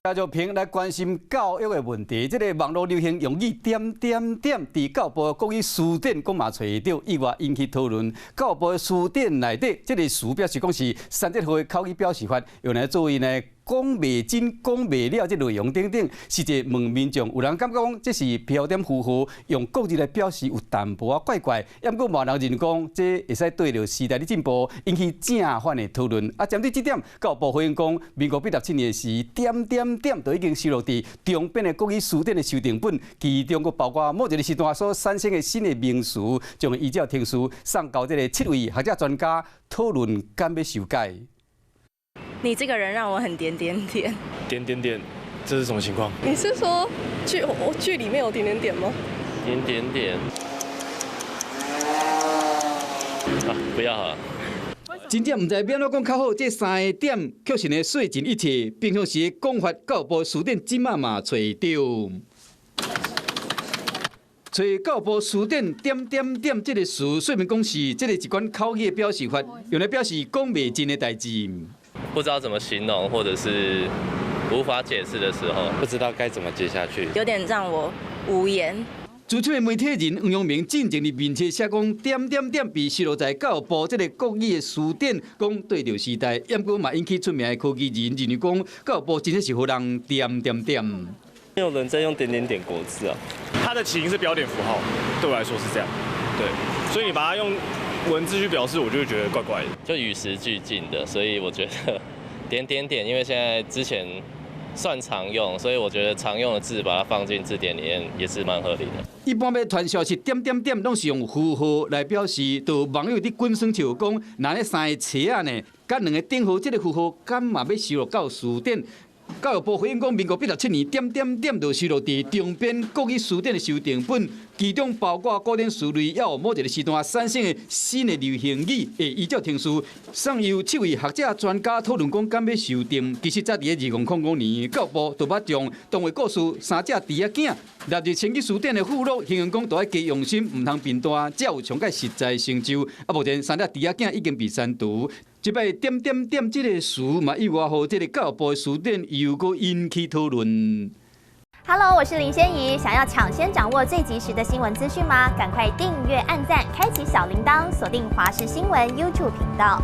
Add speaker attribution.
Speaker 1: 家就评来关心教育的问题。这个网络流行用语点点点，伫教育部国语词典讲嘛找到，意外引起讨论。教育部的词典内底，这个词表示讲是3节号的口语表示法，用来作为呢。 讲袂真、讲袂了，这内容等等，实际问民众，有人感觉讲这是标点符号，用国字来表示有淡薄啊怪怪。也毋过，有人认讲这会使对着时代的进步，引起正反的讨论。啊，针对这点，教育部回应讲，民国87年时点点点都已经收录伫中编的国语词典的修订本，其中佫包括某一个时段所产生的新的名词，将依照听书送到这个7位学者专家讨论，敢要修改。
Speaker 2: 你这个人让我很点点点，
Speaker 3: 点点点，这是什么情况？
Speaker 4: 你是说剧里面有点点点吗？
Speaker 5: 点点点。啊，不要啊！
Speaker 1: 真正毋知要安怎讲较好，这3个点确实会说尽一切，并向是讲法教育部词典即马嘛找到。 找教育部词典点点点这个词，说明讲是这个一款口语的表示法，用来表示讲袂真的代志。
Speaker 5: 不知道怎么形容，或者是无法解释的时候，
Speaker 6: 不知道该怎么接下去，
Speaker 2: 有点让我无言。
Speaker 1: 主持的媒体人黄阳明进前伫面册写讲点点点被收录在教育部这个国语的词典，讲对着时代，也过嘛引起出名的科技人认为讲教育部真的是互人点点点。
Speaker 5: 没有人在用点点点国字啊，
Speaker 3: 它的起因是标点符号，对我来说是这样，对，所以你把它用。 文字去表示，我就会觉得怪怪的，
Speaker 5: 就与时俱进的，所以我觉得点点点，因为现在之前算常用，所以我觉得常用的字把它放进字典里面也是蛮合理的。
Speaker 1: 一般要传销是点点点，拢是用符号来表示，就网友伫滚酸笑讲，那咧3个册啊呢，甲2个顶号这个符号，敢嘛要收录到词典？ 教育部回应讲，民国87年点点点就收录伫中编国语词典的修订本，其中包括古典词类，也有某一个时段产生的新的流行语，会依照听书，送由7位学者专家讨论讲，敢要修订。其实早伫2005年，教育部就捌将动画故事《3只猪仔囝》纳入成语词典的附录，形容讲都要加用心，唔通变大，才有上届实在成就。啊，目前3只猪仔囝已经被删除。 即摆点点点这个词嘛，意外互这个教育部的词典又搁引起讨论。
Speaker 7: Hello， 我是林仙怡。想要抢先掌握最及时的新闻资讯吗？赶快订阅、按赞、开启小铃铛，锁定华视新闻 YouTube 频道。